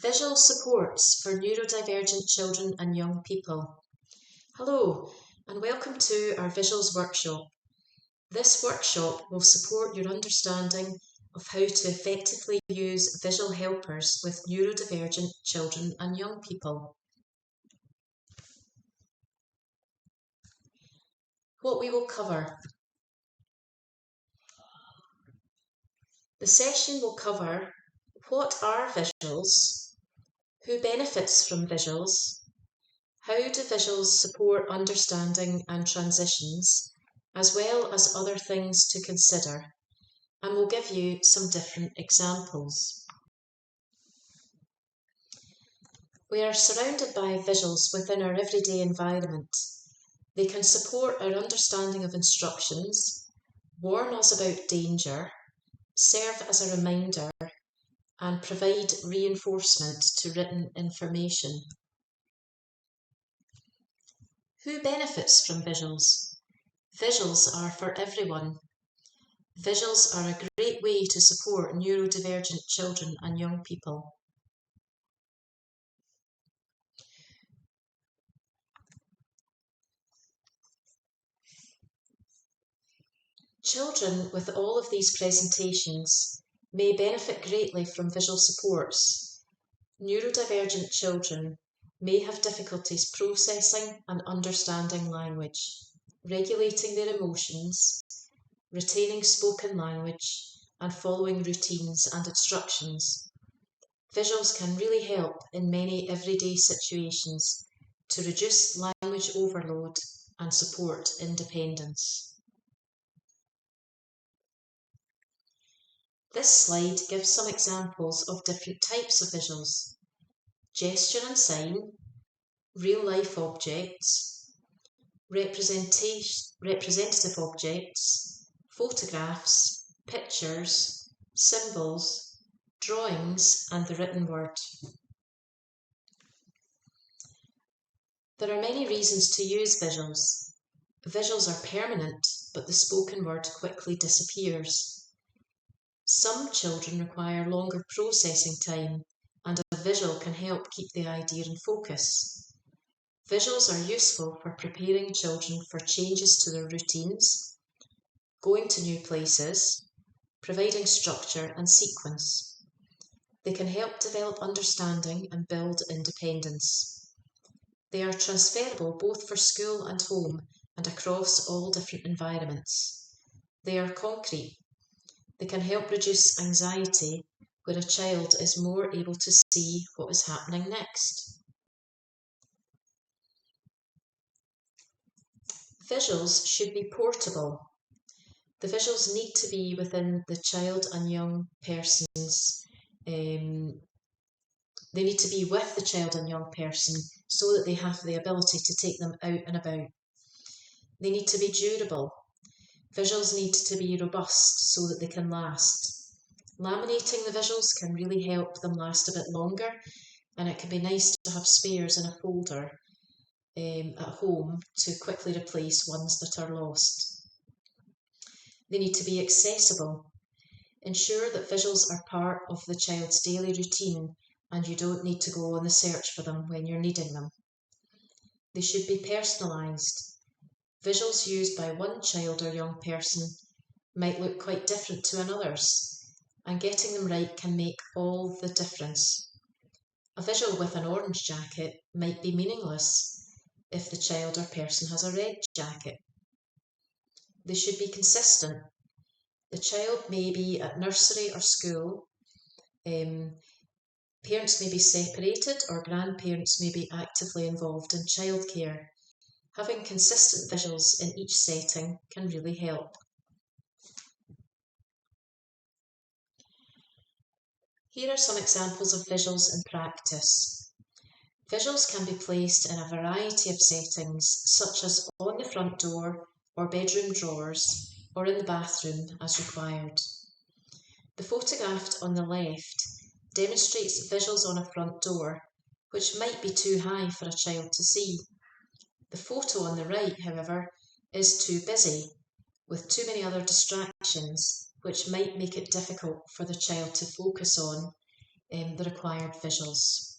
Visual supports for neurodivergent children and young people. Hello, and welcome to our Visuals workshop. This workshop will support your understanding of how to effectively use visual helpers with neurodivergent children and young people. What we will cover. The session will cover what are visuals, who benefits from visuals, how do visuals support understanding and transitions, as well as other things to consider, and we'll give you some different examples. We are surrounded by visuals within our everyday environment. They can support our understanding of instructions, warn us about danger, serve as a reminder, and provide reinforcement to written information. Who benefits from visuals? Visuals are for everyone. Visuals are a great way to support neurodivergent children and young people. Children with all of these presentations may benefit greatly from visual supports. Neurodivergent children may have difficulties processing and understanding language, regulating their emotions, retaining spoken language, and following routines and instructions. Visuals can really help in many everyday situations to reduce language overload and support independence. This slide gives some examples of different types of visuals: gesture and sign, real-life objects, representative objects, photographs, pictures, symbols, drawings, and the written word. There are many reasons to use visuals. Visuals are permanent, but the spoken word quickly disappears. Some children require longer processing time, and a visual can help keep the idea in focus. Visuals are useful for preparing children for changes to their routines, going to new places, providing structure and sequence. They can help develop understanding and build independence. They are transferable both for school and home and across all different environments. They are concrete. They can help reduce anxiety where a child is more able to see what is happening next. Visuals should be portable. The visuals need to be within the child and young person's, they need to be with the child and young person so that they have the ability to take them out and about. They need to be durable. Visuals need to be robust so that they can last. Laminating the visuals can really help them last a bit longer, and it can be nice to have spares in a folder at home to quickly replace ones that are lost. They need to be accessible. Ensure that visuals are part of the child's daily routine and you don't need to go on the search for them when you're needing them. They should be personalised. Visuals used by one child or young person might look quite different to another's, and getting them right can make all the difference. A visual with an orange jacket might be meaningless if the child or person has a red jacket. They should be consistent. The child may be at nursery or school, parents may be separated, or grandparents may be actively involved in childcare. Having consistent visuals in each setting can really help. Here are some examples of visuals in practice. Visuals can be placed in a variety of settings, such as on the front door or bedroom drawers, or in the bathroom as required. The photograph on the left demonstrates visuals on a front door, which might be too high for a child to see. The photo on the right, however, is too busy, with too many other distractions, which might make it difficult for the child to focus on the required visuals.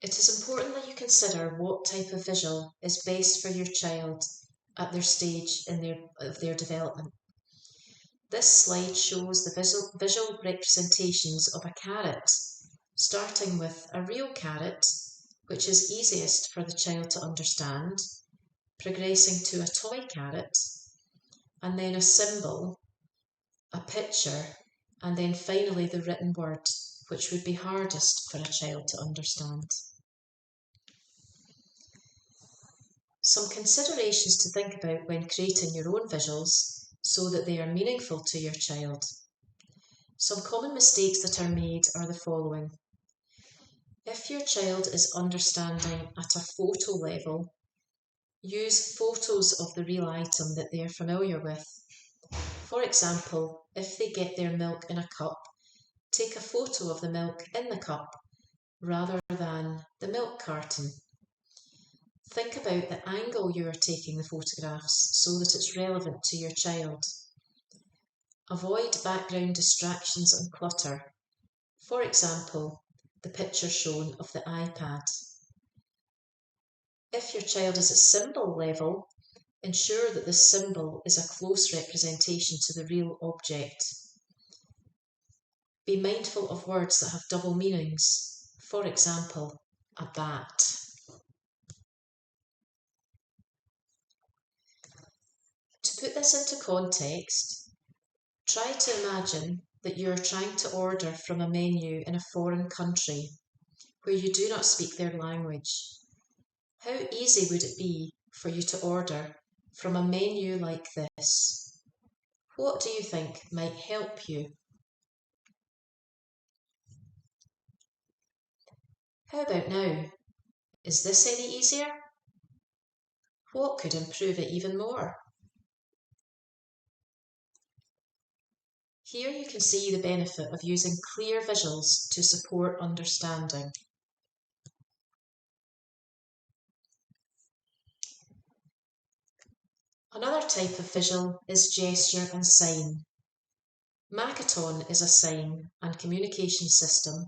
It is important that you consider what type of visual is best for your child at their stage of their development. This slide shows the visual representations of a carrot, starting with a real carrot, which is easiest for the child to understand, progressing to a toy carrot, and then a symbol, a picture, and then finally the written word, which would be hardest for a child to understand. Some considerations to think about when creating your own visuals so that they are meaningful to your child. Some common mistakes that are made are the following. If your child is understanding at a photo level, use photos of the real item that they are familiar with. For example, if they get their milk in a cup, take a photo of the milk in the cup rather than the milk carton. Think about the angle you are taking the photographs so that it's relevant to your child. Avoid background distractions and clutter. For example, the picture shown of the iPad. If your child is at symbol level, ensure that the symbol is a close representation to the real object. Be mindful of words that have double meanings. For example, a bat. To put this into context, try to imagine that you are trying to order from a menu in a foreign country where you do not speak their language. How easy would it be for you to order from a menu like this? What do you think might help you? How about now? Is this any easier? What could improve it even more? Here you can see the benefit of using clear visuals to support understanding. Another type of visual is gesture and sign. Makaton is a sign and communication system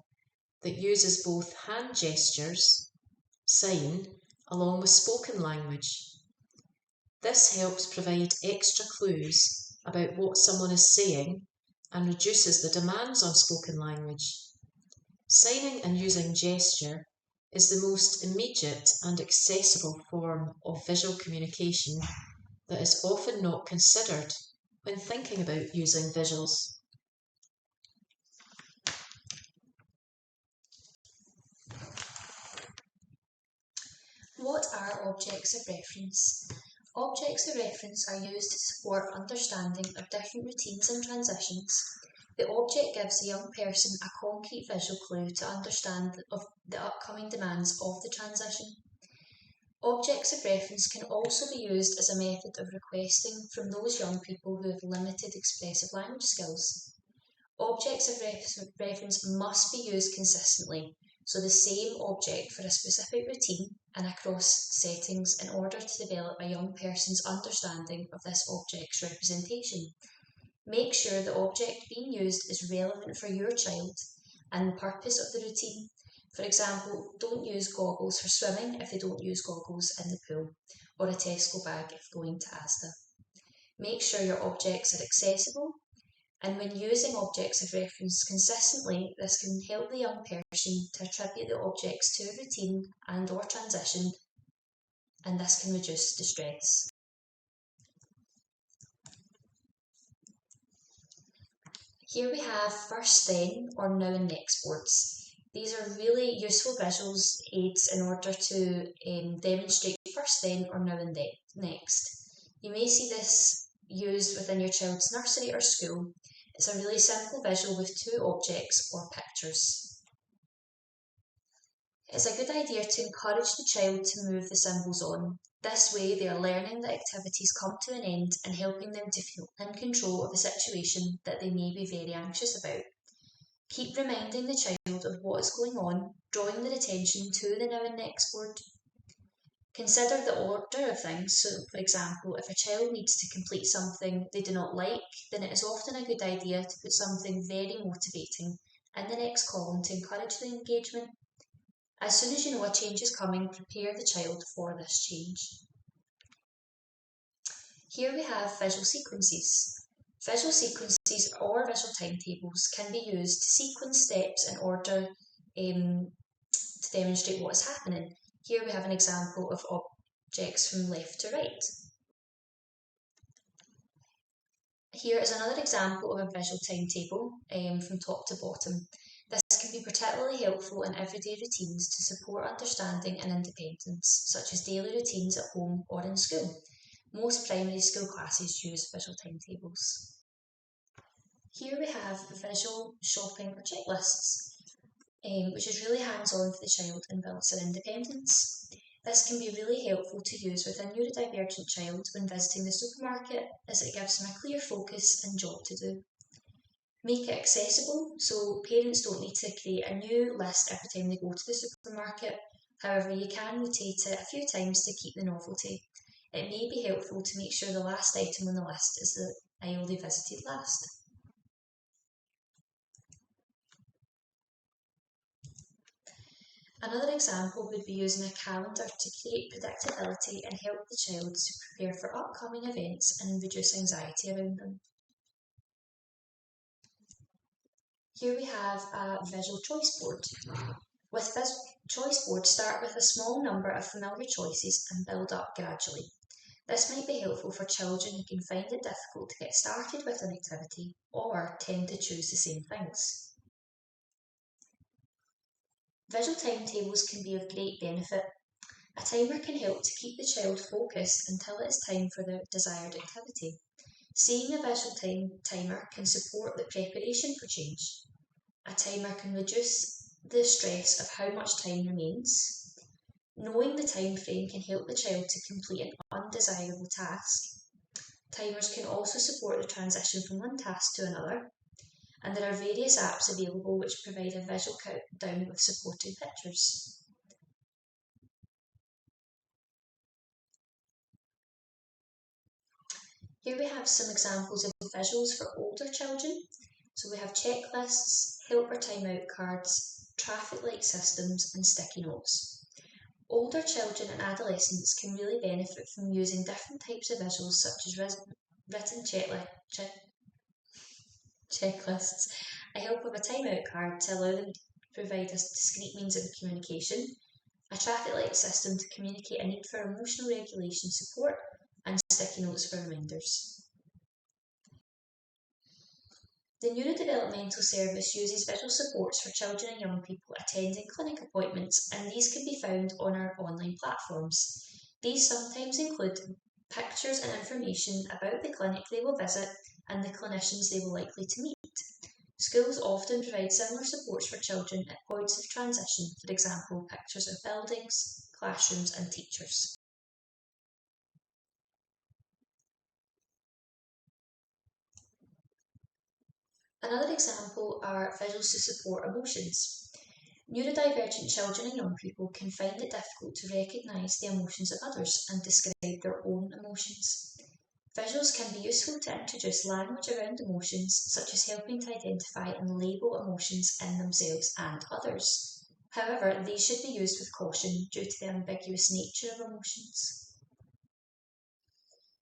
that uses both hand gestures, sign, along with spoken language. This helps provide extra clues about what someone is saying and reduces the demands on spoken language. Signing and using gesture is the most immediate and accessible form of visual communication that is often not considered when thinking about using visuals. What are objects of reference? Objects of reference are used to support understanding of different routines and transitions. The object gives the young person a concrete visual clue to understand of the upcoming demands of the transition. Objects of reference can also be used as a method of requesting from those young people who have limited expressive language skills. Objects of reference must be used consistently, so the same object for a specific routine and across settings in order to develop a young person's understanding of this object's representation. Make sure the object being used is relevant for your child and the purpose of the routine. For example, don't use goggles for swimming if they don't use goggles in the pool, or a Tesco bag if going to Asda. Make sure your objects are accessible, and when using objects of reference consistently, this can help the young person to attribute the objects to a routine and/or transition, and this can reduce distress. Here we have first then or now and next boards. These are really useful visuals aids in order to demonstrate first then or now and next. You may see this used within your child's nursery or school. It's a really simple visual with two objects or pictures. It's a good idea to encourage the child to move the symbols on. This way they are learning that activities come to an end and helping them to feel in control of a situation that they may be very anxious about. Keep reminding the child of what is going on, drawing their attention to the now and next board. Consider the order of things. So, for example, if a child needs to complete something they do not like, then it is often a good idea to put something very motivating in the next column to encourage the engagement. As soon as you know a change is coming, prepare the child for this change. Here we have visual sequences. Visual sequences or visual timetables can be used to sequence steps in order to demonstrate what is happening. Here we have an example of objects from left to right. Here is another example of a visual timetable from top to bottom. This can be particularly helpful in everyday routines to support understanding and independence, such as daily routines at home or in school. Most primary school classes use visual timetables. Here we have visual shopping or checklists, which is really hands-on for the child and builds their independence. This can be really helpful to use with a neurodivergent child when visiting the supermarket, as it gives them a clear focus and job to do. Make it accessible, so parents don't need to create a new list every time they go to the supermarket. However, you can rotate it a few times to keep the novelty. It may be helpful to make sure the last item on the list is the aisle they visited last. Another example would be using a calendar to create predictability and help the child to prepare for upcoming events and reduce anxiety around them. Here we have a visual choice board. With this choice board, start with a small number of familiar choices and build up gradually. This might be helpful for children who can find it difficult to get started with an activity or tend to choose the same things. Visual timetables can be of great benefit. A timer can help to keep the child focused until it is time for the desired activity. Seeing a visual timer can support the preparation for change. A timer can reduce the stress of how much time remains. Knowing the time frame can help the child to complete an undesirable task. Timers can also support the transition from one task to another. And there are various apps available which provide a visual countdown with supporting pictures. Here we have some examples of visuals for older children. So we have checklists, helper timeout cards, traffic light systems and sticky notes. Older children and adolescents can really benefit from using different types of visuals such as written checklists, a help of a timeout card to allow them to provide a discrete means of communication, a traffic light system to communicate a need for emotional regulation support, and sticky notes for reminders. The Neurodevelopmental Service uses visual supports for children and young people attending clinic appointments, and these can be found on our online platforms. These sometimes include pictures and information about the clinic they will visit and the clinicians they will likely to meet. Schools often provide similar supports for children at points of transition, for example, pictures of buildings, classrooms and teachers. Another example are visuals to support emotions. Neurodivergent children and young people can find it difficult to recognise the emotions of others and describe their own emotions. Visuals can be useful to introduce language around emotions, such as helping to identify and label emotions in themselves and others. However, these should be used with caution due to the ambiguous nature of emotions.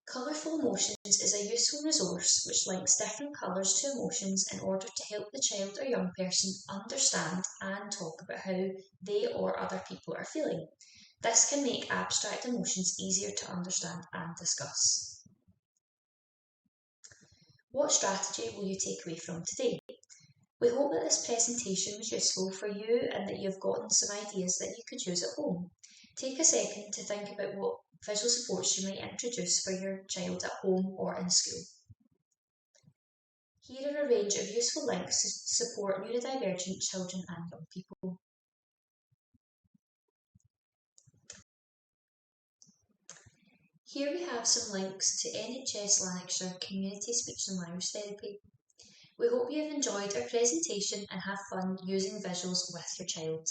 Colourful Emotions is a useful resource which links different colours to emotions in order to help the child or young person understand and talk about how they or other people are feeling. This can make abstract emotions easier to understand and discuss. What strategy will you take away from today? We hope that this presentation was useful for you and that you've gotten some ideas that you could use at home. Take a second to think about what visual supports you might introduce for your child at home or in school. Here are a range of useful links to support neurodivergent children and young people. Here we have some links to NHSL Community Speech and Language Therapy. We hope you have enjoyed our presentation and have fun using visuals with your child.